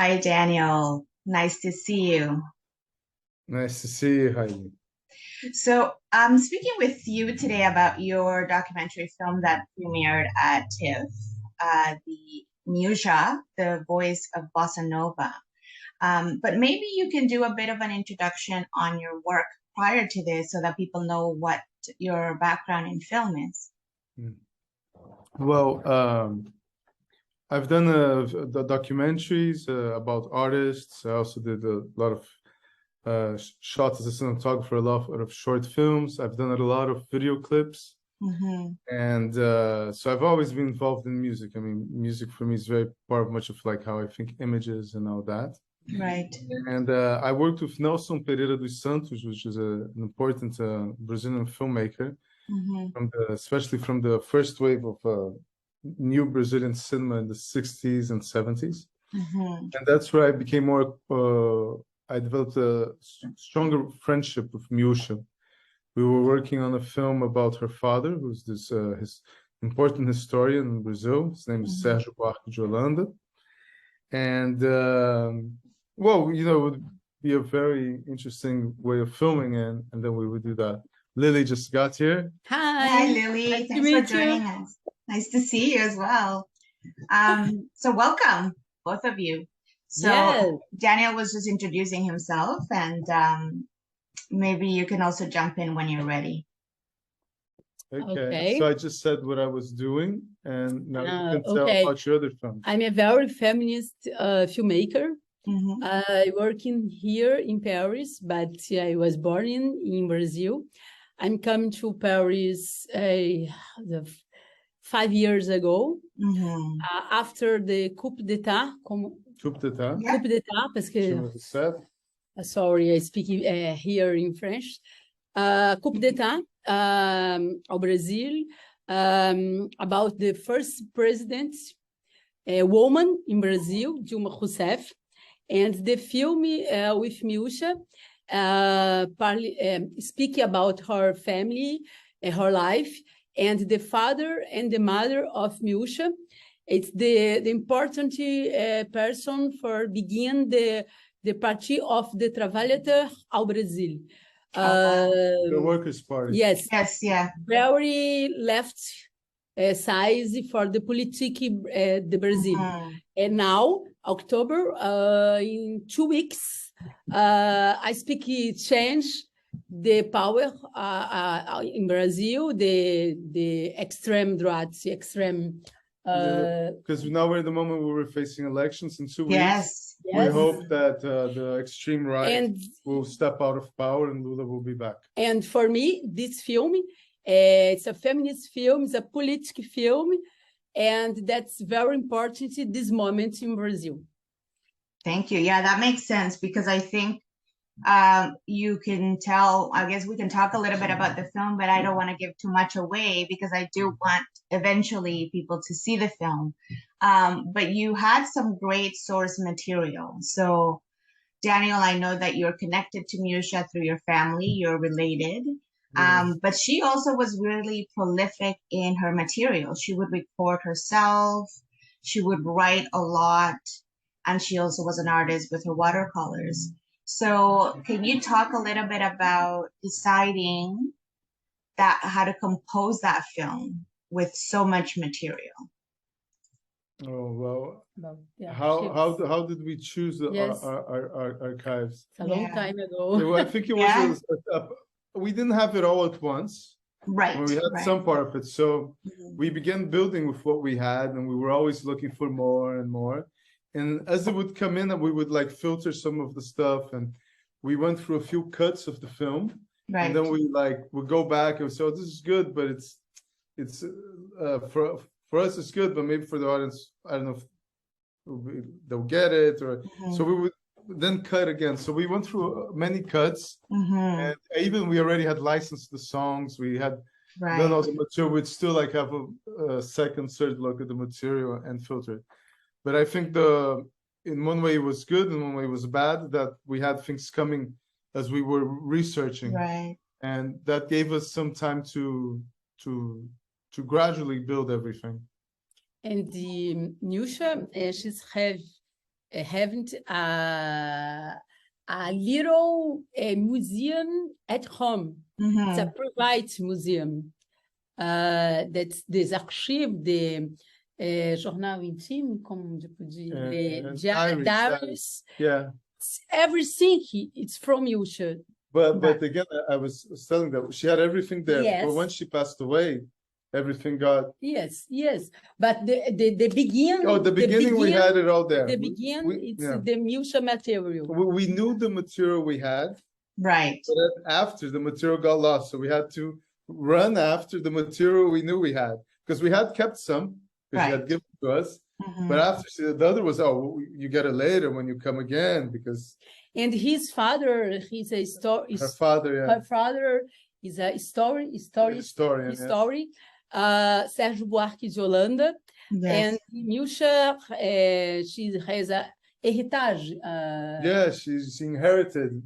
Hi, Daniel. Nice to see you. Nice to see you, Heidi. So, I'm speaking with you today about your documentary film that premiered at TIFF, the Miúcha, the Voice of Bossa Nova. But maybe you can do a bit of an introduction on your work prior to this so that people know what your background in film is. Well, I've done the documentaries about artists. I also did a lot of shots as a cinematographer, a lot of short films. I've done a lot of video clips. And so I've always been involved in music. I mean, music for me is very part of much of like how I think images and all that. Right. And I worked with Nelson Pereira dos Santos, which is an important Brazilian filmmaker, especially from the first wave of new Brazilian cinema in the 60s and 70s. And that's where I became more, I developed a stronger friendship with Miúcha. We were working on a film about her father, who's this his important historian in Brazil. His name is Sérgio Buarque de Hollanda. And, well, you know, it would be a very interesting way of filming, and then we would do that. Lily just got here. Hi, Lily. Nice Thanks for joining us. Nice to see you as well. So welcome, both of you. So Yes. Daniel was just introducing himself, and maybe you can also jump in when you're ready. Okay. So I just said what I was doing, and now you can tell about your other films. I'm a very feminist filmmaker. I work here in Paris, but I was born in Brazil. I'm coming to Paris 5 years ago, after the coup d'état. Coup d'état. Coup d'état, parce que... Sorry, I speak here in French. Coup d'état ao Brazil, about the first president, a woman in Brazil, Dilma Rousseff, and the film with Miúcha speak about her family, her life, and the father and the mother of Miúcha. It's the important person for begin the Party of the Trabalhador ao Brasil. The Workers' Party. Yes. Yes, yeah. Very left size for the politic the Brazil. And now, October, in 2 weeks, I speak change the power in Brazil, the extreme right, extreme. Because now we're in the moment where we're facing elections in 2 weeks. Yes. We hope that the extreme right will step out of power and Lula will be back. And for me, this film, it's a feminist film, it's a political film, and that's very important at this moment in Brazil. Thank you. Yeah, that makes sense, because I think you can tell, I guess we can talk a little bit about the film, but I don't want to give too much away because I do want eventually people to see the film. But you had some great source material. So Daniel, I know that you're connected to Miúcha through your family, you're related. But she also was really prolific in her material. She would record herself, she would write a lot, and she also was an artist with her watercolors. So can you talk a little bit about deciding that how to compose that film with so much material? Oh, well, how did we choose our archives? It's a long time ago. Well, I think it was we didn't have it all at once. Right. We had some part of it. So we began building with what we had, and we were always looking for more and more. And as it would come in, we would like filter some of the stuff, and we went through a few cuts of the film. Right. And then we would go back and say, "Oh, this is good, but it's for us it's good, but maybe for the audience, I don't know if they'll get it." Or so we would then cut again. So we went through many cuts, and even we already had licensed the songs. We had done all the material. We'd still like have a second, third look at the material and filter it. But I think in one way it was good, in one way it was bad, that we had things coming as we were researching, and that gave us some time to gradually build everything. And the Miúcha, she's have having a little museum at home. It's a private museum. That's des archives de jornal intime, como je peux dire, diaries. Yeah. Everything it's from Miúcha. But again, I was telling that she had everything there. Yes. But when she passed away, everything got. Yes. But the beginning. Oh, the beginning we had it all there. The beginning, it's the Miúcha material. We knew the material we had. Right. But then after, the material got lost, so we had to run after the material we knew we had, because we had kept some because she had given to us. But after the other was, you get it later when you come again, because. And his father, he's a story. Her father, yeah. Her father is a historian. Sérgio Buarque de Hollanda. Yes. And Miúcha, she has a heritage. Yeah, she's inherited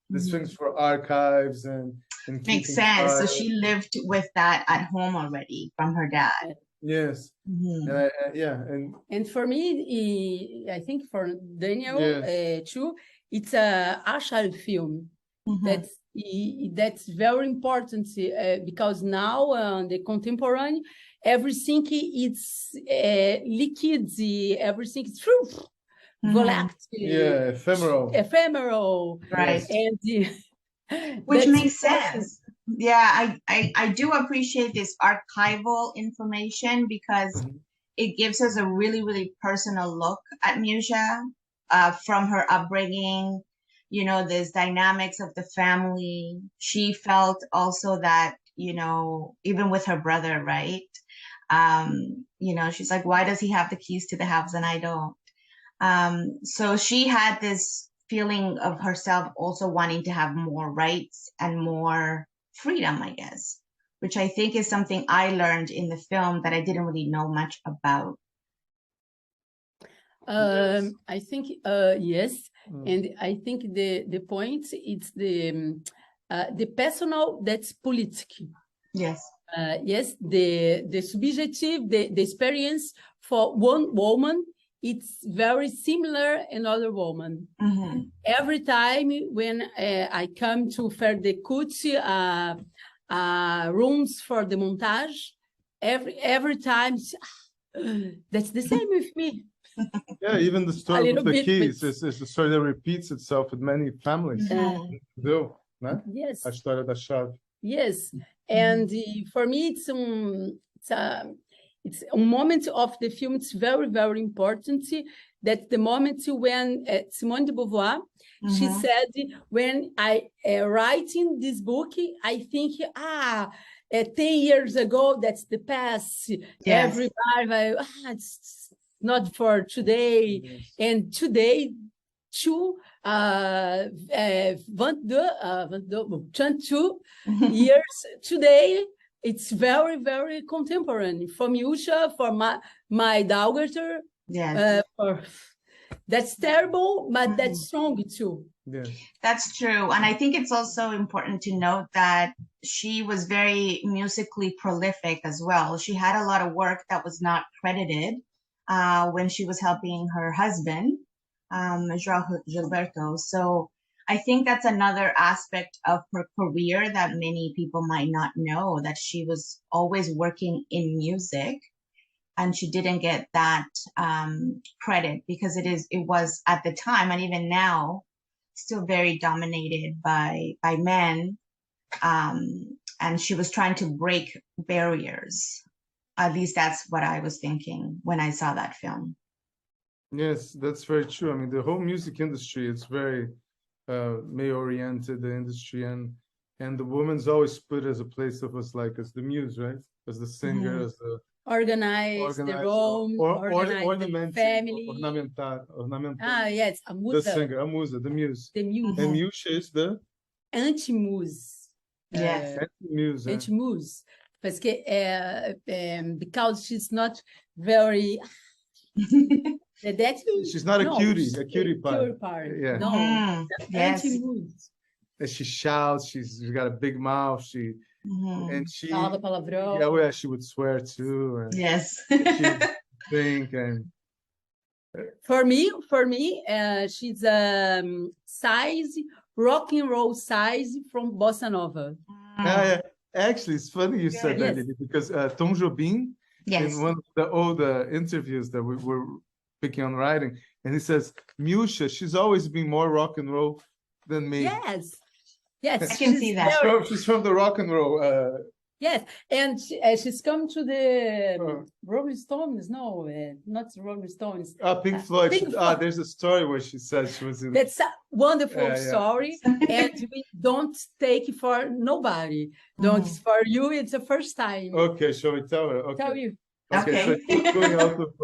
these things for archives and makes sense. So she lived with that at home already from her dad. Yes. And for me, I think for Daniel too, it's a archive film. That's very important because now the contemporary, everything it's liquid, everything is volatile, ephemeral, right? And which makes sense. Yeah, I do appreciate this archival information because it gives us a really, really personal look at Miúcha from her upbringing, there's dynamics of the family. She felt also that, even with her brother, right? She's like, why does he have the keys to the house and I don't? So she had this feeling of herself also wanting to have more rights and more freedom, I guess, which I think is something I learned in the film that I didn't really know much about. I think yes, and I think the point is the personal that's political. Yes. Yes, the subjective, the experience for one woman, it's very similar another woman. Every time when I come to faire the cuts, rooms for the montage, every time that's the same with me. Yeah, even the story of the keys is a story that repeats itself with many families. Yes. A história da chave. Yes, and for me, it's a moment of the film. It's very, very important. That's the moment when Simone de Beauvoir, she said, when I writing this book, I think, 10 years ago, that's the past. Yes. Everybody, it's not for today. Yes. And today, 22 years today, it's very, very contemporary for Miúcha, for my daughter. Yes. That's terrible, but that's strong too. Yeah. That's true. And I think it's also important to note that she was very musically prolific as well. She had a lot of work that was not credited when she was helping her husband, João Gilberto. So I think that's another aspect of her career that many people might not know, that she was always working in music and she didn't get that credit because it was at the time, and even now, still very dominated by men. And she was trying to break barriers. At least that's what I was thinking when I saw that film. Yes, that's very true. I mean, the whole music industry, it's very male-oriented, the industry, and the woman's always put as a place of us, like as the muse, right? As the singer, as the organize the room, organize the family. Ornamentar. Yes, a musa. The singer, a musa, the muse. The muse. And Miúcha is the? Anti-muse. Yes. Anti-muse. Anti-muse. Because she's not very... She's not a cutie part. Yeah. No. Yes. Anti-muse. And she shouts, she's got a big mouth, and she yeah, she would swear too. And yes. she'd think, and For me, she's size, rock and roll size from Bossa Nova. Yeah. Actually, it's funny you said that, Lili, because Tom Jobim, in one of the old interviews that we were picking on writing, and he says, Miúcha, she's always been more rock and roll than me. Yes, I can see that. She's from the rock and roll. Yes, and she's come to the Rolling Stones. No, not Rolling Stones. Pink Floyd. Pink Floyd. There's a story where she said she was in. That's a wonderful story, and we don't take it for nobody. Don't for you. It's the first time. Okay, shall we tell her? Okay. Tell you. Okay. So she was going out with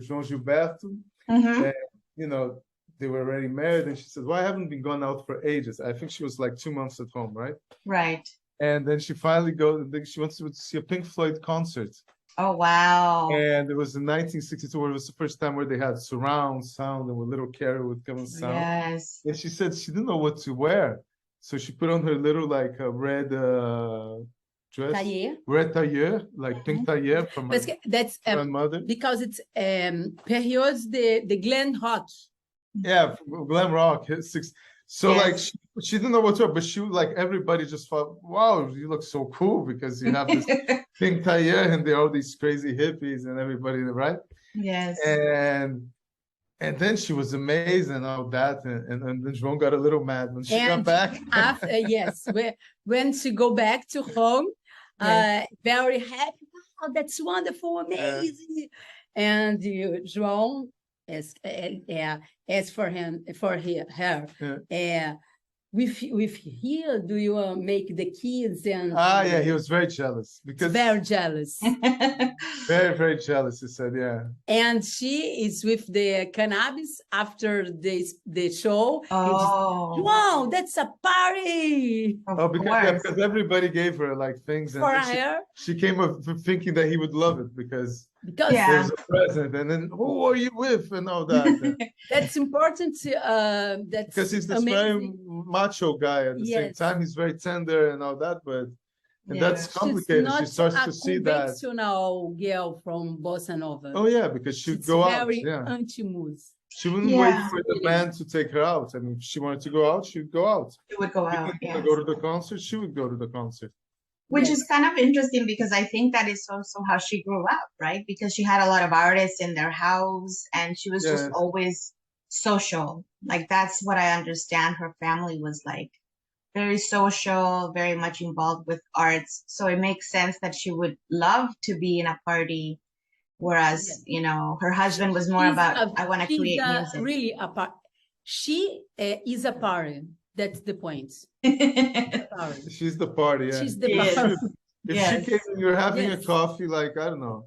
João Gilberto, and you know they were already married, and she said, "Well, I haven't been gone out for ages." I think she was like 2 months at home, right? Right. And then she finally goes. She wants to see a Pink Floyd concert. Oh wow! And it was in 1962, where it was the first time where they had surround sound, and where little Carrie would come and sound. Yes. And she said she didn't know what to wear, so she put on her little like red dress, red tailleur, like pink tailleur from her grandmother. Because it's periods the glam rock. Yeah, glam rock. So like she didn't know what to wear, but she like everybody just thought, wow, you look so cool because you have this pink tailleur and there are all these crazy hippies and everybody, right? Yes. And then she was amazed and all that, and then João got a little mad when she got back. After, when she go back to home, very happy. Wow, that's wonderful, amazing. And João asked for her. With here, do you make the kids and? He was very jealous because very jealous. very, very jealous. He said, And she is with the cannabis after the show. Oh, wow, that's a party! Because everybody gave her like things, and for her. She came up thinking that he would love it because there's a present, and then who are you with and all that. That's important. That's because he's this very macho guy. At the same time, he's very tender and all that, but that's complicated. She starts to see that. She's not a conventional girl from Bossa Nova. Oh yeah, because she'd go out. Very anti-moose. She wouldn't wait for the band to take her out. I mean, if she wanted to go out, she'd go out. She would go out. Go to the concert. She would go to the concert. Which is kind of interesting because I think that is also how she grew up, right? Because she had a lot of artists in their house and she was just always social. Like that's what I understand her family was like. Very social, very much involved with arts. So it makes sense that she would love to be in a party. Whereas, you know, her husband was more about, I want to create music. Really a part. She is a party. That's the point. She's the party. Yeah. She's the party. If she came and you're having a coffee, like, I don't know,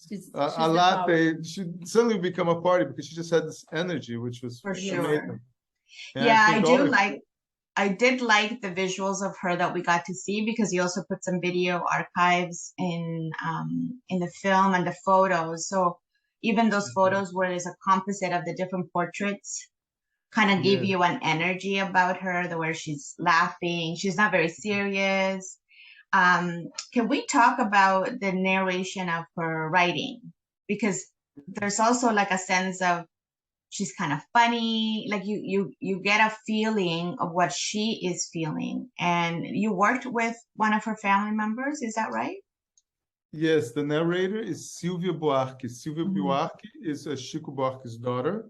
she's a latte, she'd suddenly become a party because she just had this energy, which was for sure. Amazing. I did like the visuals of her that we got to see because you also put some video archives in the film and the photos. So even those photos where there's a composite of the different portraits kind of gave you an energy about her, the way she's laughing. She's not very serious. Can we talk about the narration of her writing? Because there's also like a sense of she's kind of funny. Like you get a feeling of what she is feeling. And you worked with one of her family members, is that right? Yes, the narrator is Silvia Buarque. Silvia Buarque is Chico Buarque's daughter.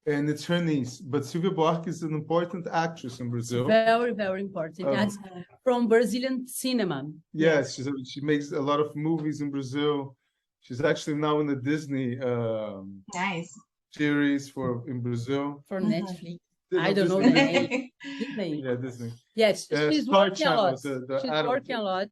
And it's her niece. But Silvia Buarque is an important actress in Brazil. Very, very important. That's from Brazilian cinema. Yes, she makes a lot of movies in Brazil. She's actually now in the Disney series in Brazil. For Netflix. I don't know the name. Disney. Yeah, Disney. Yes, she's working a lot. She's working a lot.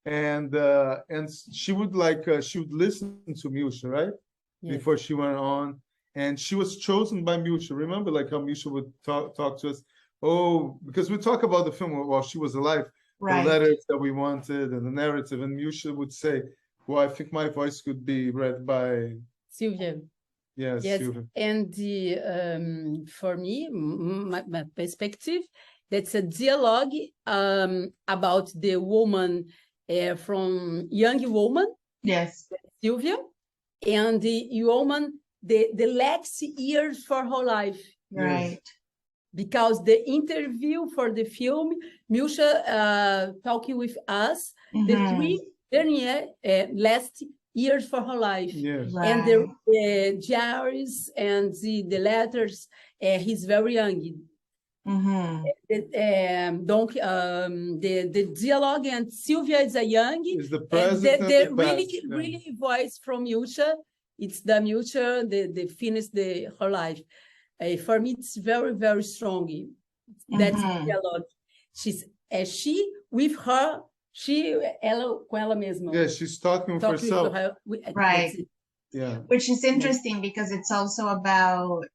And she would listen to Miúcha, right? Before she went on. And she was chosen by Miúcha. Remember, like how Miúcha would talk to us? Oh, because we talk about the film while she was alive, the letters that we wanted and the narrative. And Miúcha would say, well, I think my voice could be read by Silvia. Yes. Silvia. And for me, my perspective, that's a dialogue about the woman from young woman. Yes. Silvia. And the woman the last years for her life. Right. Because the interview for the film, Miúcha talking with us, the 3 last years for her life. Yes. Right. And the diaries and the letters, he's very young. Donc, the dialogue, and Sylvia is a young. Is the present and the past, really voice from Miúcha, it's the Miúcha, the finish her life. For me, it's very, very strong. That's the dialogue. She with her, ela com ela mesma. Yeah, she's talking with herself. Right. Yeah. Which is interesting because it's also about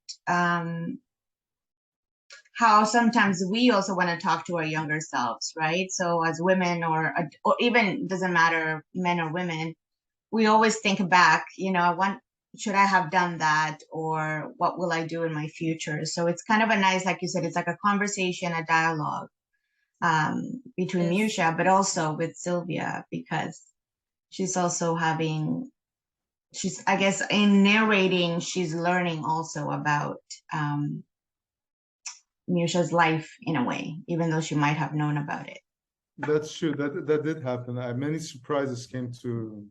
how sometimes we also want to talk to our younger selves, right? So as women or even, doesn't matter, men or women, we always think back, you know, should I have done that, or what will I do in my future? So it's kind of a nice, like you said, it's like a conversation, a dialogue between Miúcha, but also with Sylvia, because she's also I guess in narrating, she's learning also about Miúcha's life in a way, even though she might have known about it. That's true. That did happen. Many surprises came to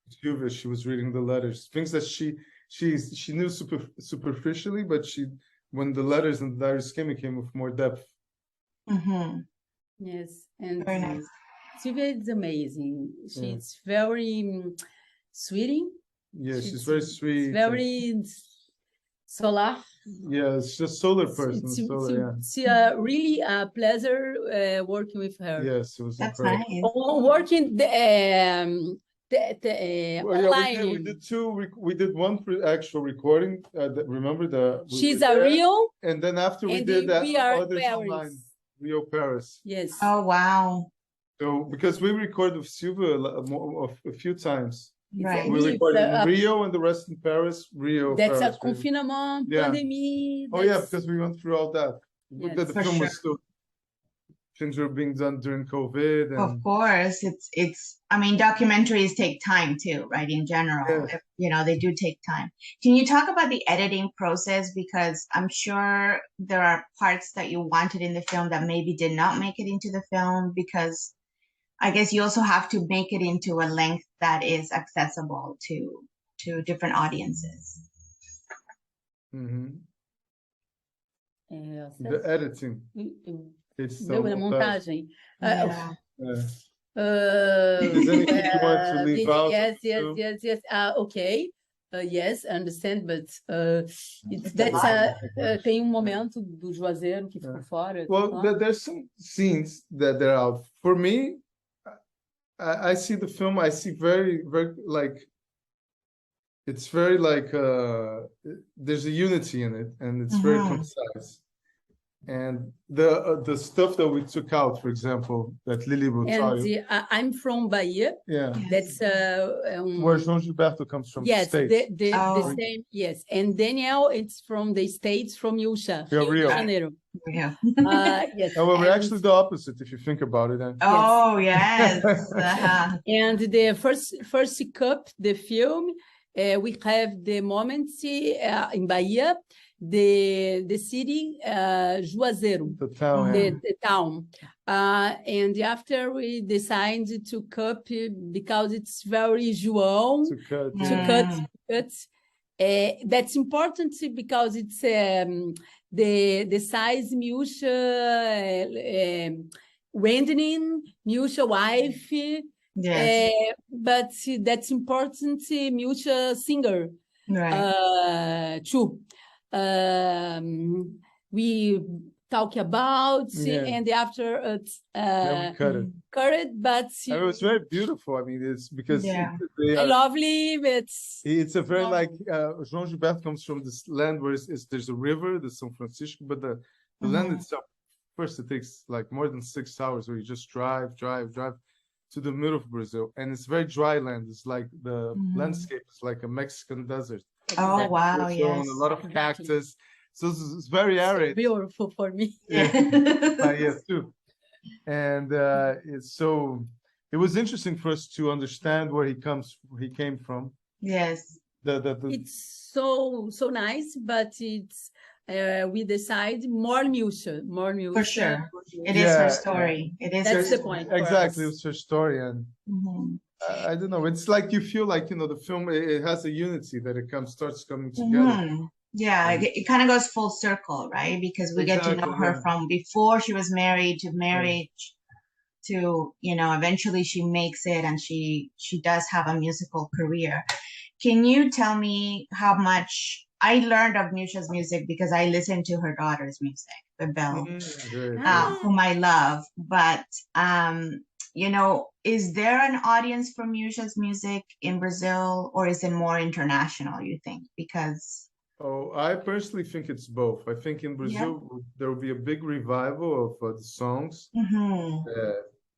Sylvia. She was reading the letters, things that she knew superficially, but when the letters and the diaries came with more depth. Yes, and very nice. Sylvia is amazing. She's very sweet. Yeah, she's very sweet. Very solar. Yeah, it's just solar person. It's really a pleasure working with her. Yes, it was That's incredible. nice. Working online. We did one actual recording. Remember she's a Rio, and then after we did that, others online, Rio, Paris. Yes. Oh wow. So because we recorded with Sylvia a few times. Right. We recorded in Rio and the rest in Paris. Rio. That's Paris, a confinement, pandemic. Oh yeah, because we went through all that. Yes, the film was still, things were being done during COVID. And of course, it's. I mean, documentaries take time too, right? In general, you know, they do take time. Can you talk about the editing process? Because I'm sure there are parts that you wanted in the film that maybe did not make it into the film, because I guess you also have to make it into a length that is accessible to different audiences. The editing. It's the montagem. Is anything you want to leave out? Yes. Okay. Yes, I understand, but tem momento do Juazeiro que ficou fora. Well, there's some scenes that they're out. For me, I see the film, I see very, very, like, it's very like, there's a unity in it, and it's very concise. And the stuff that we took out, for example, that Lily will tell you. I'm from Bahia. Yeah. That's where João Gilberto comes from. Yes, the same. Yes, and Daniel, it's from the States, from Rio de Janeiro. Yeah. Yes. Oh, well, we're actually the opposite if you think about it. Oh yes. And the first cup, the film, we have the moments in Bahia. The city, Juazeiro, the town, and after we decided to cut because it's very João to cut. That's important because it's the size Miúcha, Wendening, Miúcha wife. Yes. But that's important. Miúcha singer, right? Too. We talk about and after cut it, but it was very beautiful. I mean, it's because they are lovely. It's a very like João Gilberto comes from this land where there's a river, the São Francisco, but the land itself, first it takes like more than 6 hours where you just drive to the middle of Brazil, and it's very dry land. It's like the landscape is like a Mexican desert. Oh wow! Yes, a lot of cactus. So it's very arid. So beautiful for me. Yes, too. And it was interesting for us to understand where he came from. Yes. It's so nice, but it's we decide more Miúcha. For sure. It is her story. It is That's the point. Exactly, it's her story, and I don't know. It's like you feel like, the film, it has a unity that it starts coming together. Yeah, it kind of goes full circle, right? Because we get to know her from before she was married to marriage to, eventually she makes it and she does have a musical career. Can you tell me how much I learned of Miúcha's music because I listened to her daughter's music, Bebel, whom I love. But, is there an audience for Miúcha's music in Brazil, or is it more international, you think? Because... Oh, I personally think it's both. I think in Brazil, there will be a big revival of the songs.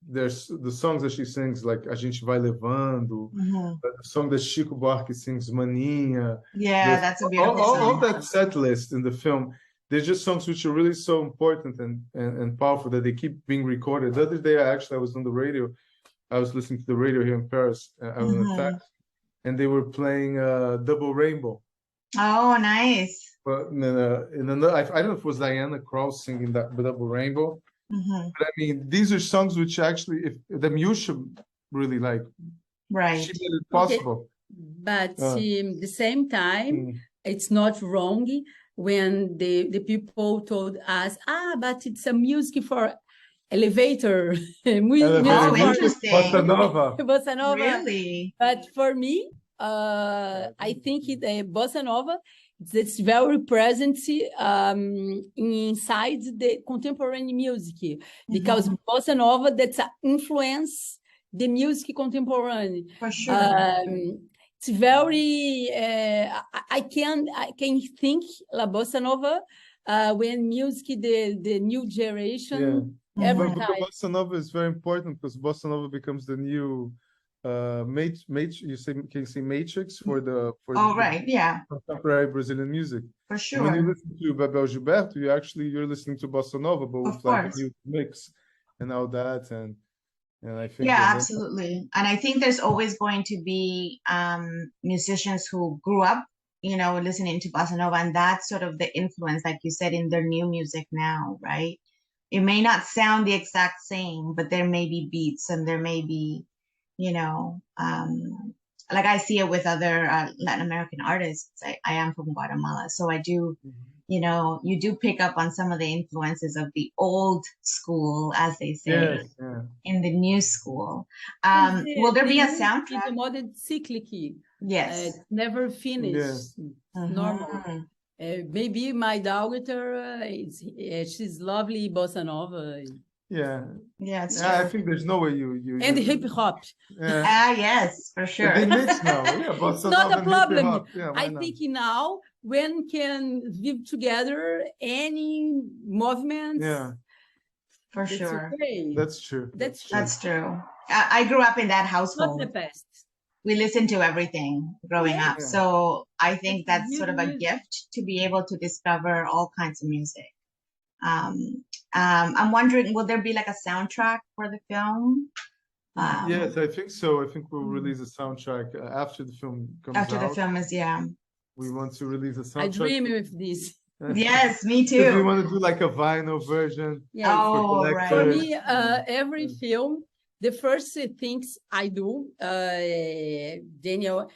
There's the songs that she sings, like A Gente Vai Levando, the song that Chico Buarque sings, Maninha. Yeah, that's a beautiful song. All that set list in the film, they're just songs which are really so important and powerful that they keep being recorded. The other day, I was on the radio. I was listening to the radio here in Paris. I was in a taxi, and they were playing Double Rainbow. Oh, nice. But I don't know if it was Diana Krall singing that Double Rainbow. But I mean, these are songs which actually, if the Miúcha really like, she made it possible. But at the same time, it's not wrong when the people told us, but it's a music for elevator. Oh, interesting. Bossa Nova. Bossa Nova. Really? But for me, I think Bossa Nova, it's very present inside the contemporary music, because Bossa Nova, that's influence the music contemporary. For sure. It's very, I can think La Bossa Nova when music, the new generation, every time. But Bossa Nova is very important because Bossa Nova becomes the new can you say matrix for the contemporary Brazilian music. For sure. And when you listen to Bebel Gilberto, you're listening to Bossa Nova, but with like a new mix and all that, and I think absolutely. And I think there's always going to be musicians who grew up, listening to Bossa Nova, and that's sort of the influence, like you said, in their new music now, right? It may not sound the exact same, but there may be beats and there may be, like I see it with other Latin American artists. I am from Guatemala, so I do, you do pick up on some of the influences of the old school, as they say, in the new school. Will there be a soundtrack? The modern cyclic. Yes. Never finished. Normal. Maybe my daughter, she's lovely Bossa Nova. I think there's no way you and hip hop. Yes, for sure. They mix now. It's not a problem. I think now when can live together any movement. For sure. Okay. That's true. That's true. I grew up in that household. Not the best. We listened to everything growing up. So I think that's sort of a gift to be able to discover all kinds of music. I'm wondering, will there be like a soundtrack for the film? Yes, I think so. I think we'll release a soundtrack after the film comes out. After the film is, we want to release a soundtrack. I dream with this. Yes, me too. We want to do like a vinyl version. For me, every film, the first things I do, Daniel,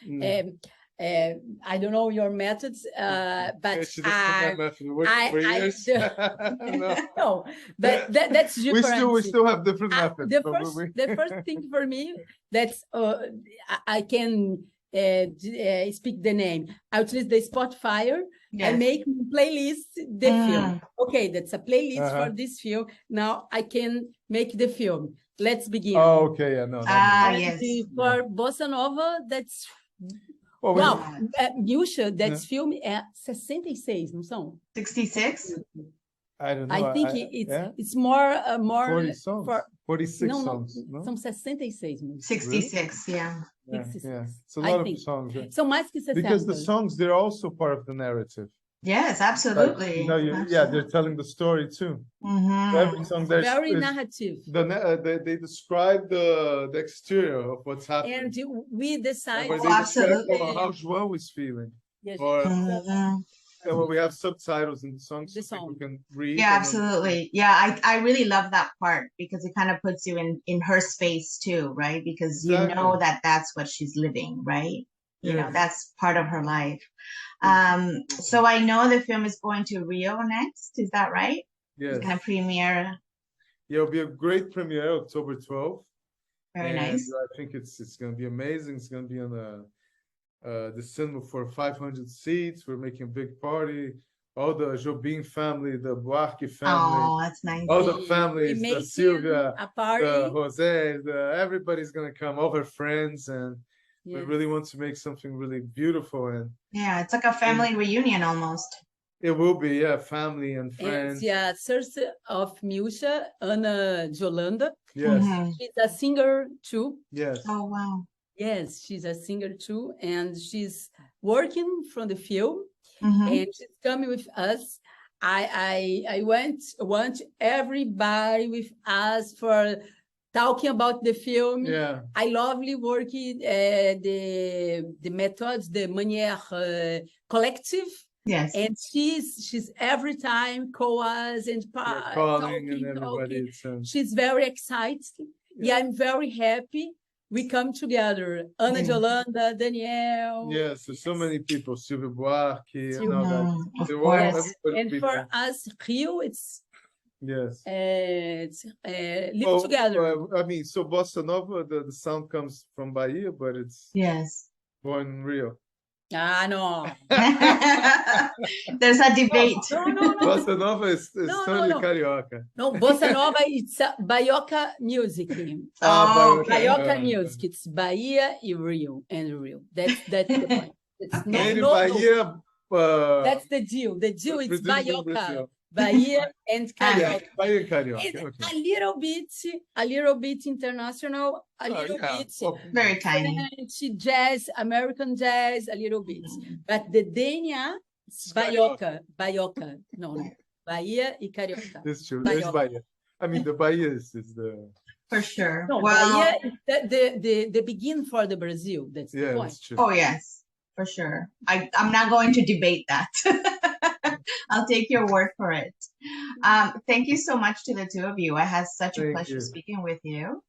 I don't know your methods, but no, but that's different. We still have different methods. The first thing for me, that's I can speak the name. I utilize the Spotify. I make playlist the film. Okay, that's a playlist for this film. Now I can make the film. Let's begin. Oh, okay, yes. For Bossa Nova, that's Miúcha, that's film 66, não são? 66? I don't know. I think it's more 40 songs. 46 songs. No? São 66. 66, yeah. It's a lot of songs. São mais que 60. Because the songs, they're also part of the narrative. Yes, absolutely. You know, yeah, they're telling the story too. Every song there's very narrative. They describe the exterior of what's happening. And we decide. They absolutely. describe how João is feeling. Yes. And when we have subtitles in the songs, people can read. Yeah, absolutely. Yeah, I really love that part because it kind of puts you in her space too, right? Because you know that that's what she's living, right? You know, that's part of her life. So I know the film is going to Rio next. Is that right? Yes. It's going to premiere. Yeah, it'll be a great premiere, October 12th. Very nice. I think it's going to be amazing. It's going to be on the cinema for 500 seats. We're making a big party. All the Jobim family, the Buarque family. Oh, that's nice. All the families, the Silvia, a party. the Jose, everybody's going to come, all her friends. And we really want to make something really beautiful. And yeah, it's like a family reunion almost. It will be, yeah, family and friends. And sister of Miúcha, Ana de Hollanda. Yes. She's a singer too. Yes. Oh, wow. Yes, she's a singer too. And she's working from the film. And she's coming with us. I want everybody with us for talking about the film. Yeah. I lovely working the methods, the manière collective. Yes. And she's every time call us and calling and everybody. She's very excited. Yeah, I'm very happy. We come together. Ana de Hollanda, Daniel. Yes, there's so many people. Silvia Buarque. And for us, Rio, it's live together. I mean, so Bossa Nova, the sound comes from Bahia, but it's born in Rio. Ah, no. There's a debate. No. Bossa Nova is totally carioca. No, Bossa Nova, it's Baioca music. Baioca music. It's Bahia and Rio. That's the point. It's Bahia. That's the deal. The deal is Baioca. Bahia and Carioca. Bahia and Carioca. Okay. A little bit international, a little bit very tiny. Jazz, American jazz, a little bit. But the DNA is Baioca. No. Bahia and Carioca. It's true. There's Bahia. I mean, the Bahia is the... For sure. No, Bahia is the begin for the Brazil. That's the point. That's true. Oh, yes, for sure. I'm not going to debate that. I'll take your word for it. Thank you so much to the two of you. I had such a pleasure speaking with you.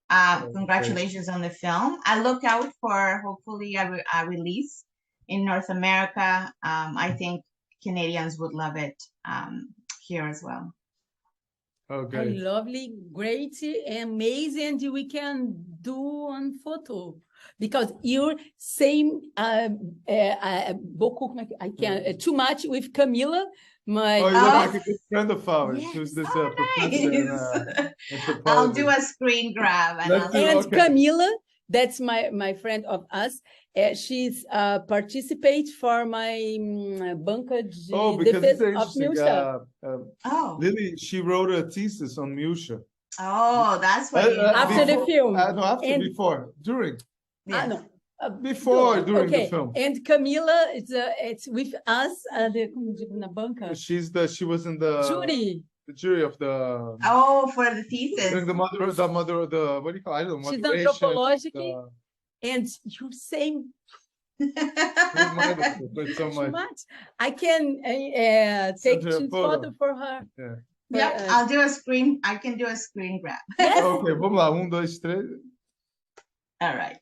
Congratulations on the film. I look out for hopefully a release in North America. I think Canadians would love it here as well. Okay. Lovely, great, amazing. We can do on photo. Because you're same I can too much with Camila. You're like a good friend of ours. Who's this professor? I'll do a screen grab. And Camila, that's my friend of us. She's participate for my banca de defesa of Miúcha. Lily, she wrote a thesis on Miúcha. Oh, that's what after the film. Before, during. No. During the film. And Camila, it's with us na banca. She was in the jury. The jury of the. Oh, for the thesis. During the mother of the what do you call it? I don't know. She's anthropological. And you're saying. So much. I can take photo for her. Yeah, I'll do a screen. I can do a screen grab. Yes. Okay, vamos lá. 1, 2, 3. All right.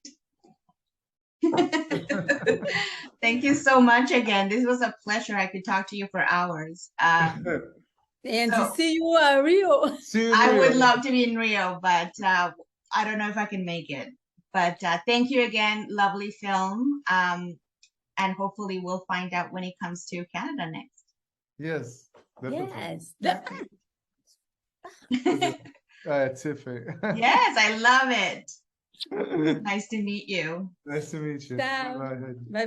Thank you so much again. This was a pleasure. I could talk to you for hours. And to see you Rio. I would love to be in Rio, but I don't know if I can make it. But thank you again. Lovely film. And hopefully we'll find out when it comes to Canada next. Yes. Definitely. Yes. Tiffany. Yes, I love it. Nice to meet you. Nice to meet you. Bye.